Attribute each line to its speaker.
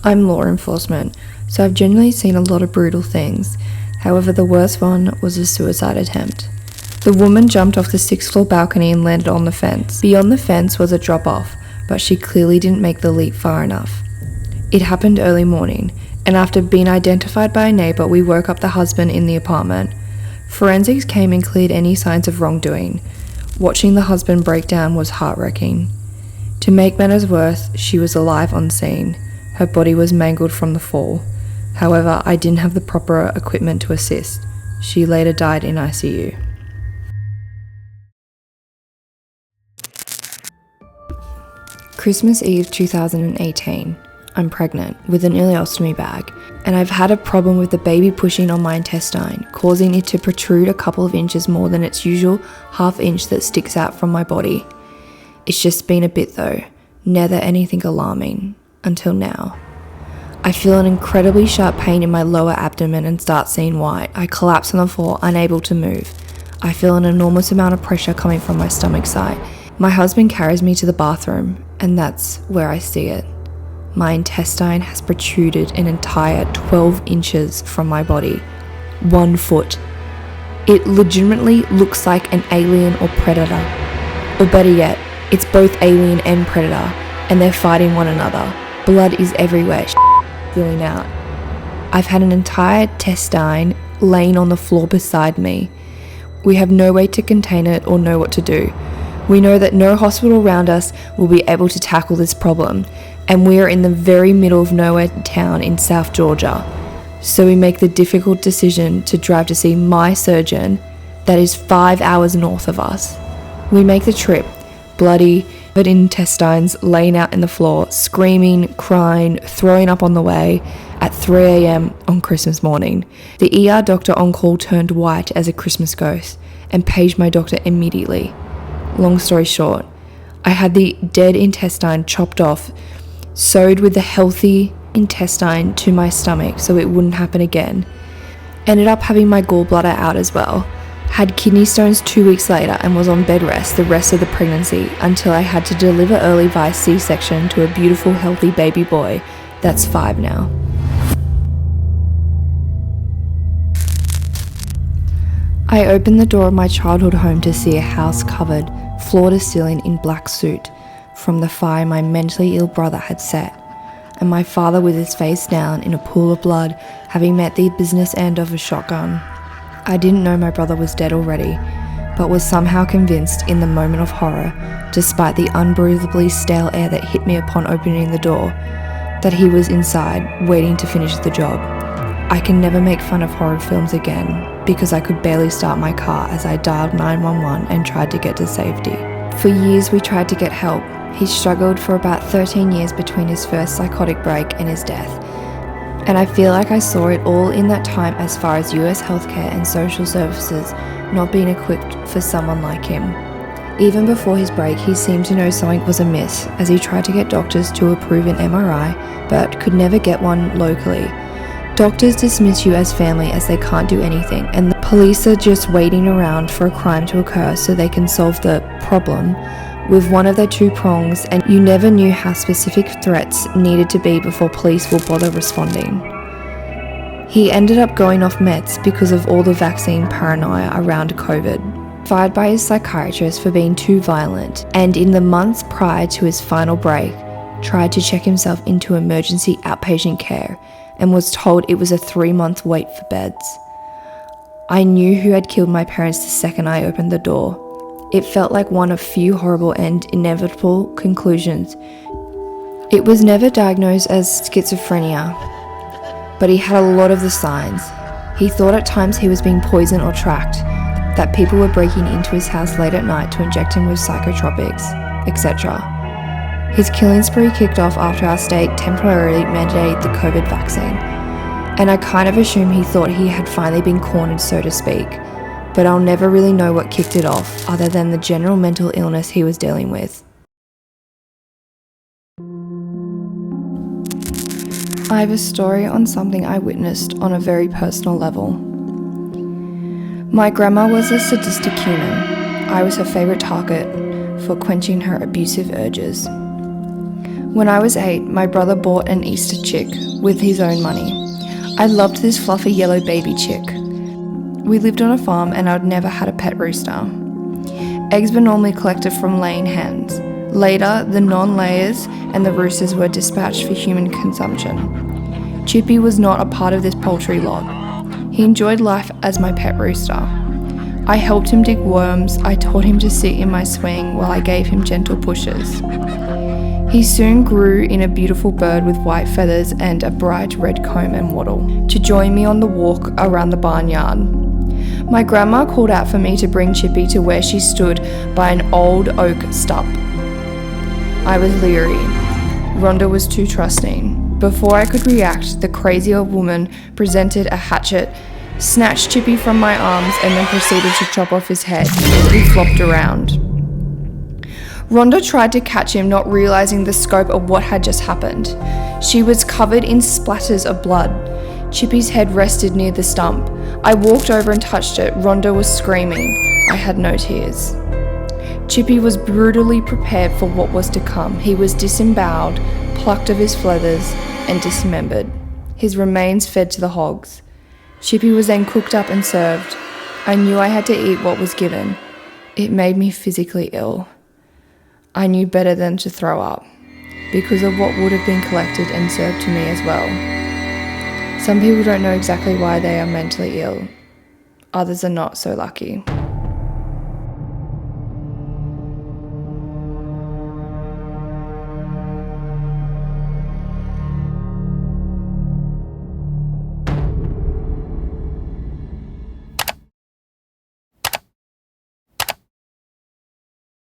Speaker 1: I'm law enforcement, so I've generally seen a lot of brutal things. However, the worst one was a suicide attempt. The woman jumped off the 6th floor balcony and landed on the fence. Beyond the fence was a drop-off, but she clearly didn't make the leap far enough. It happened early morning, and after being identified by a neighbour, we woke up the husband in the apartment. Forensics came and cleared any signs of wrongdoing. Watching the husband break down was heart-wrenching. To make matters worse, she was alive on scene. Her body was mangled from the fall. However, I didn't have the proper equipment to assist. She later died in ICU. Christmas Eve 2018. I'm pregnant with an ileostomy bag, and I've had a problem with the baby pushing on my intestine, causing it to protrude a couple of inches more than its usual ½ inch that sticks out from my body. It's just been a bit though, never anything alarming, until now. I feel an incredibly sharp pain in my lower abdomen and start seeing white. I collapse on the floor, unable to move. I feel an enormous amount of pressure coming from my stomach side. My husband carries me to the bathroom, and that's where I see it. My intestine has protruded an entire 12 inches from my body. 1 foot. It legitimately looks like an alien or predator. Or better yet, it's both alien and predator, and they're fighting one another. Blood is everywhere, spilling out. I've had an entire intestine laying on the floor beside me. We have no way to contain it or know what to do. We know that no hospital around us will be able to tackle this problem, and we are in the very middle of nowhere town in South Georgia. So we make the difficult decision to drive to see my surgeon that is 5 hours north of us. We make the trip, bloody, but intestines laying out in the floor, screaming, crying, throwing up on the way at 3 a.m. on Christmas morning. The ER doctor on call turned white as a Christmas ghost and paged my doctor immediately. Long story short, I had the dead intestine chopped off, sewed with the healthy intestine to my stomach so it wouldn't happen again. Ended up having my gallbladder out as well. Had kidney stones 2 weeks later and was on bed rest the rest of the pregnancy until I had to deliver early via C-section to a beautiful healthy baby boy that's 5 now. I opened the door of my childhood home to see a house covered, floor to ceiling in black soot from the fire my mentally ill brother had set, and my father with his face down in a pool of blood, having met the business end of a shotgun. I didn't know my brother was dead already, but was somehow convinced in the moment of horror, despite the unbreathably stale air that hit me upon opening the door, that he was inside, waiting to finish the job. I can never make fun of horror films again, because I could barely start my car as I dialed 911 and tried to get to safety. For years we tried to get help. He struggled for about 13 years between his first psychotic break and his death. And I feel like I saw it all in that time as far as US healthcare and social services not being equipped for someone like him. Even before his break, he seemed to know something was amiss as he tried to get doctors to approve an MRI, but could never get one locally. Doctors dismiss you as family as they can't do anything, and the police are just waiting around for a crime to occur so they can solve the problem with one of their 2 prongs, and you never knew how specific threats needed to be before police will bother responding. He ended up going off meds because of all the vaccine paranoia around COVID, fired by his psychiatrist for being too violent, and in the months prior to his final break, tried to check himself into emergency outpatient care and was told it was a 3-month wait for beds. I knew who had killed my parents the second I opened the door. It felt like one of few horrible and inevitable conclusions. It was never diagnosed as schizophrenia, but he had a lot of the signs. He thought at times he was being poisoned or tracked, that people were breaking into his house late at night to inject him with psychotropics, etc. His killing spree kicked off after our state temporarily mandated the COVID vaccine, and I kind of assume he thought he had finally been cornered, so to speak. But I'll never really know what kicked it off, other than the general mental illness he was dealing with. I have a story on something I witnessed on a very personal level. My grandma was a sadistic human. I was her favourite target for quenching her abusive urges. When I was 8, my brother bought an Easter chick with his own money. I loved this fluffy yellow baby chick. We lived on a farm and I'd never had a pet rooster. Eggs were normally collected from laying hens. Later, the non-layers and the roosters were dispatched for human consumption. Chippy was not a part of this poultry lot. He enjoyed life as my pet rooster. I helped him dig worms. I taught him to sit in my swing while I gave him gentle pushes. He soon grew in a beautiful bird with white feathers and a bright red comb and wattle to join me on the walk around the barnyard. My grandma called out for me to bring Chippy to where she stood by an old oak stump. I was leery. Rhonda was too trusting. Before I could react, the crazy old woman presented a hatchet, snatched Chippy from my arms, and then proceeded to chop off his head. He flopped around. Rhonda tried to catch him, not realizing the scope of what had just happened. She was covered in splatters of blood. Chippy's head rested near the stump. I walked over and touched it. Rhonda was screaming. I had no tears. Chippy was brutally prepared for what was to come. He was disemboweled, plucked of his feathers, and dismembered. His remains fed to the hogs. Chippy was then cooked up and served. I knew I had to eat what was given. It made me physically ill. I knew better than to throw up, because of what would have been collected and served to me as well. Some people don't know exactly why they are mentally ill. Others are not so lucky.